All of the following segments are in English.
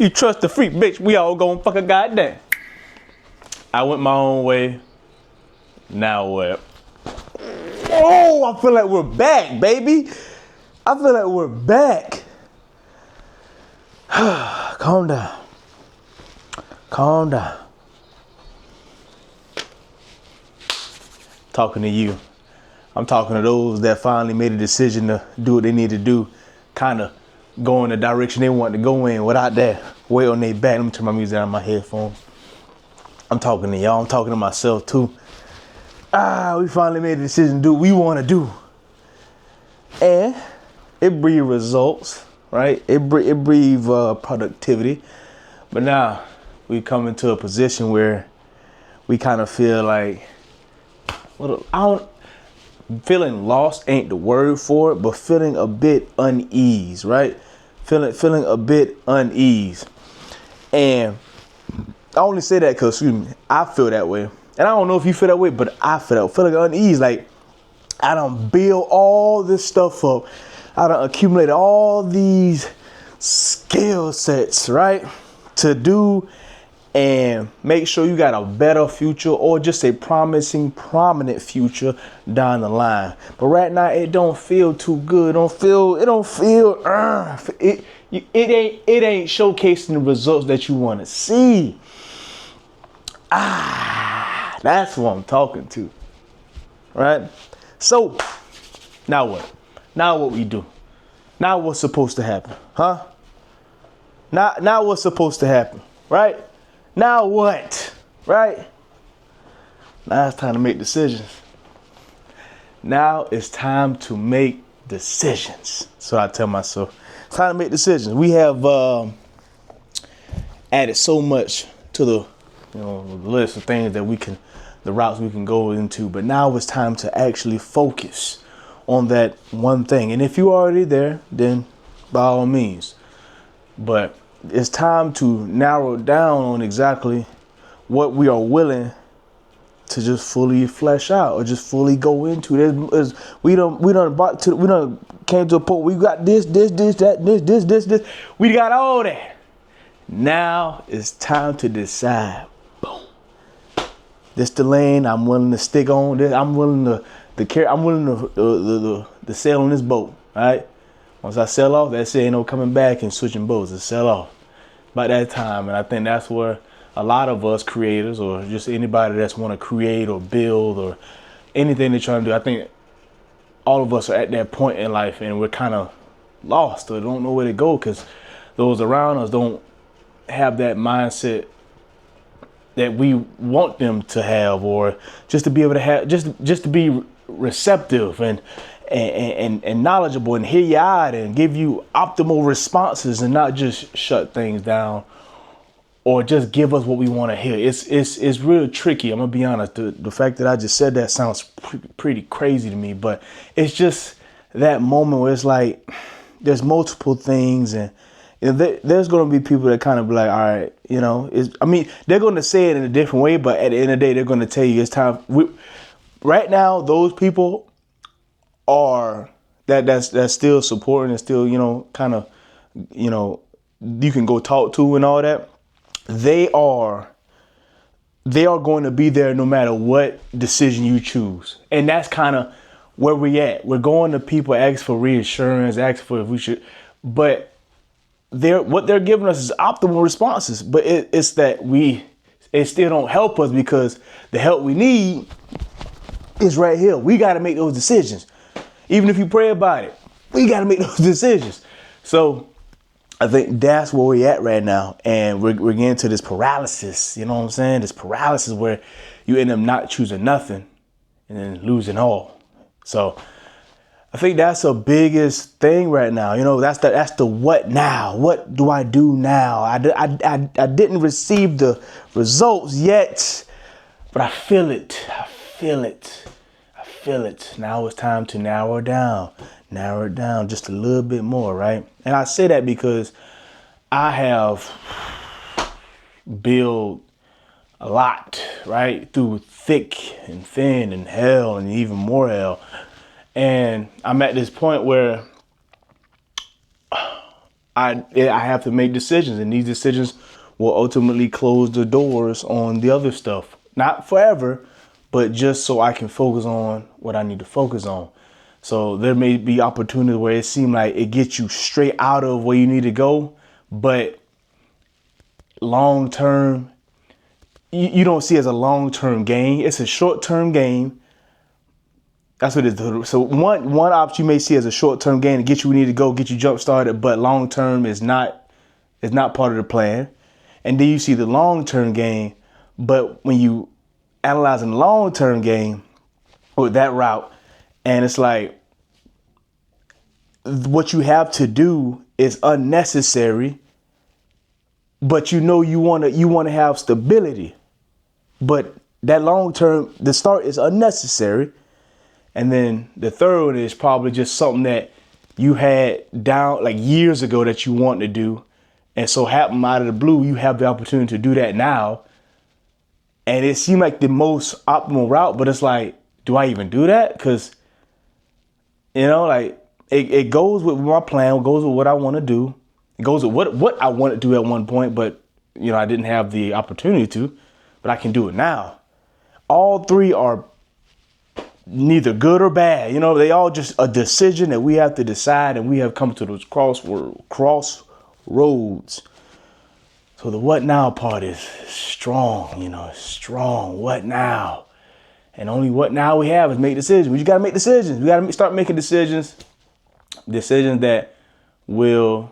You trust the freak, bitch. We all gonna fucking goddamn. I went my own way. Now what? Oh, I feel like we're back, baby. I feel like we're back. Calm down. Calm down. Talking to you. I'm talking to those that finally made a decision to do what they need to do. Kind of go in the direction they want to go in without that weight on their back. Let me turn my music out of my headphones. I'm talking to y'all. I'm talking to myself too. We finally made a decision to do what we want to do. And it breeds results, right? It breeds productivity. But now we come into a position where we kind of feel like, feeling lost ain't the word for it, but feeling a bit unease, right? Feeling a bit unease. And I only say that because, I feel that way. And I don't know if you feel that way, but I feel like unease. Like, I done build all this stuff up. I done accumulated all these skill sets, right? To do and make sure you got a better future or just a prominent future down the line. But right now, it don't feel too good. It ain't showcasing the results that you want to see. That's what I'm talking to, right? So, now what? Now what we do? Now what's supposed to happen, huh? Now what's supposed to happen, right? Now what, right? Now it's time to make decisions. Now it's time to make decisions. So I tell myself, it's time to make decisions. We have added so much to the list of things that the routes we can go into. But now it's time to actually focus on that one thing. And if you're already there, then by all means. But it's time to narrow down on exactly what we are willing to just fully flesh out or just fully go into. We done came to a point where we got this, that. We got all that. Now it's time to decide. Boom. This the lane I'm willing to stick on. I'm willing to carry. I'm willing to sail on this boat. All right. Once I sell off, that's it. Ain't no coming back and switching boats. It's sell off. By that time, and I think that's where a lot of us creators or just anybody that's want to create or build or anything they're trying to do, I think all of us are at that point in life and we're kind of lost or don't know where to go because those around us don't have that mindset that we want them to have, or just to be able to have, just to be receptive and knowledgeable and hear you out and give you optimal responses and not just shut things down or just give us what we want to hear. It's real tricky. I'm gonna be honest. The fact that I just said that sounds pretty crazy to me, but it's just that moment where it's like there's multiple things and there's going to be people that kind of be like, all right, they're going to say it in a different way, but at the end of the day, they're going to tell you it's time. Right now, those people are that's still supporting and still, you can go talk to and all that. They are going to be there no matter what decision you choose. And that's kind of where we at. We're going to people, ask for reassurance, ask for if we should, but what they're giving us is optimal responses, but it's that it still don't help us because the help we need is right here. We got to make those decisions. Even if you pray about it, we got to make those decisions. So I think that's where we're at right now. And we're getting to this paralysis. You know what I'm saying? This paralysis where you end up not choosing nothing and then losing all. So I think that's the biggest thing right now. That's the what now? What do I do now? I didn't receive the results yet, but I feel it. Now it's time to narrow it down just a little bit more, right? And I say that because I have built a lot, right? Through thick and thin and hell and even more hell. And I'm at this point where I have to make decisions, and these decisions will ultimately close the doors on the other stuff. Not forever, but just so I can focus on what I need to focus on. So there may be opportunities where it seems like it gets you straight out of where you need to go, but long term, you don't see it as a long term gain. It's a short term gain. That's what it is. So one option you may see as a short term gain to get you where you need to go, get you jump started, but long term is not part of the plan. And then you see the long term gain, but when you analyzing the long term gain with that route, and it's like what you have to do is unnecessary, but you want to have stability, but that long term, the start is unnecessary. And then the third one is probably just something that you had down like years ago that you want to do, and so happen out of the blue you have the opportunity to do that now, and it seemed like the most optimal route, but it's like, do I even do that? Because like it goes with my plan, it goes with what I want to do, it goes with what I want to do at one point, but I didn't have the opportunity to, but I can do it now. All three are neither good or bad. They all just a decision that we have to decide, and we have come to those crossroads. So the what now part is strong, it's strong. What now? And only what now we have is make decisions. We just got to make decisions. We got to start making decisions that will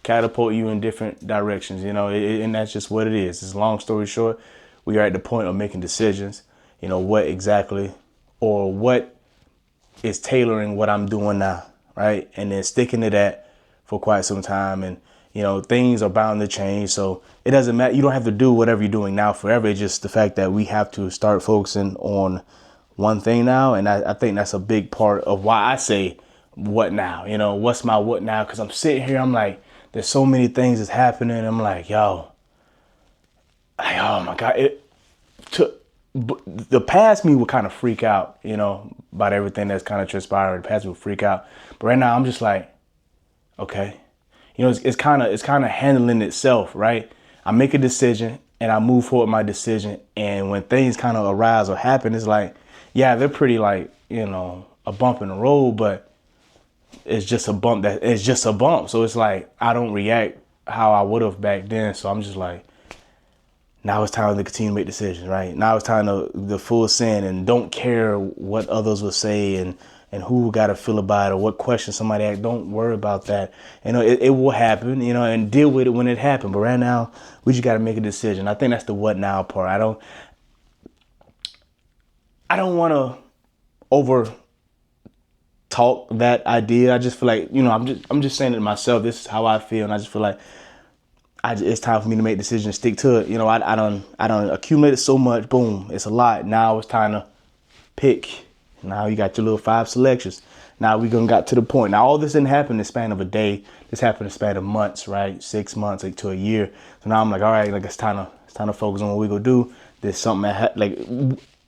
catapult you in different directions, and that's just what it is. It's long story short, we are at the point of making decisions, what exactly, or what is tailoring what I'm doing now, right? And then sticking to that for quite some time. And, things are bound to change. So it doesn't matter. You don't have to do whatever you're doing now forever. It's just the fact that we have to start focusing on one thing now. And I think that's a big part of why I say, what now? What's my what now? Because I'm sitting here, I'm like, there's so many things that's happening. I'm like, oh my God. The past me would kind of freak out, about everything that's kind of transpiring. The past me would freak out. But right now I'm just like, okay, it's kind of handling itself, right? I make a decision and I move forward my decision. And when things kind of arise or happen, it's like, yeah, they're pretty like, a bump in the road, but it's just a bump. So it's like, I don't react how I would have back then. So I'm just like, now it's time to continue to make decisions, right? Now it's time to the full send, and don't care what others will say and who got to feel about it or what question somebody asked. Don't worry about that. It will happen, and deal with it when it happens. But right now, we just got to make a decision. I think that's the what now part. I don't want to over talk that idea. I just feel like, I'm just saying it to myself. This is how I feel, and I just feel like it's time for me to make decisions and stick to it. I don't accumulate so much. Boom, it's a lot. Now it's time to pick. Now you got your little 5 selections. Now we got to the point. Now all this didn't happen in the span of a day. This happened in the span of months, right? 6 months to a year. So now I'm like, all right, like it's time to focus on what we gonna do. There's something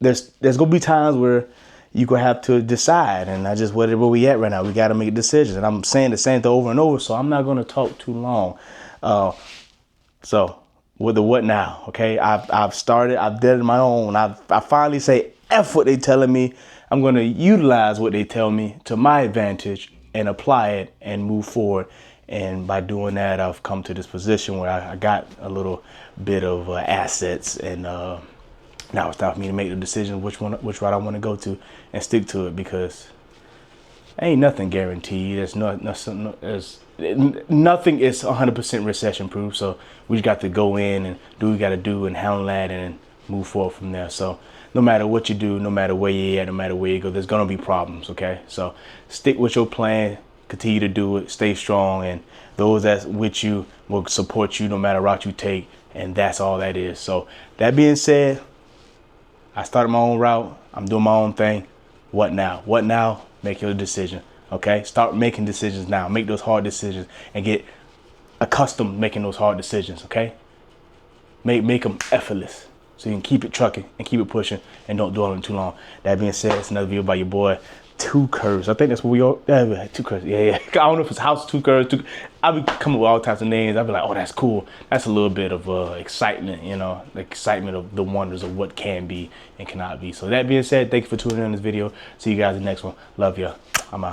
there's gonna be times where you gonna have to decide, and I just where we at right now. We got to make decisions, and I'm saying the same thing over and over. So I'm not gonna talk too long. So with the what now, okay? I've started, I've did it my own. I finally say F what they telling me. I'm going to utilize what they tell me to my advantage and apply it and move forward. And by doing that, I've come to this position where I got a little bit of assets, and now it's time for me to make the decision which route I want to go to and stick to it, because ain't nothing guaranteed. Nothing is 100% recession proof. So we just got to go in and do what we got to do and handle that and move forward from there. So no matter what you do, no matter where you're at, no matter where you go, there's going to be problems. Okay. So stick with your plan, continue to do it, stay strong. And those that's with you will support you no matter route you take. And that's all that is. So that being said, I started my own route. I'm doing my own thing. What now? What now? Make your decision. Okay. Start making decisions now. Make those hard decisions and get accustomed making those hard decisions. Okay. Make them effortless, so you can keep it trucking and keep it pushing and don't dwell on too long. That being said, it's another video by your boy. Two curves. I think that's what we all. Yeah, two curves. Yeah. I don't know if it's house two curves. I'll be coming with all types of names. I'll be like, oh, that's cool. That's a little bit of excitement, you know, the excitement of the wonders of what can be and cannot be. So that being said, thank you for tuning in this video. See you guys in the next one. Love ya. I'm out.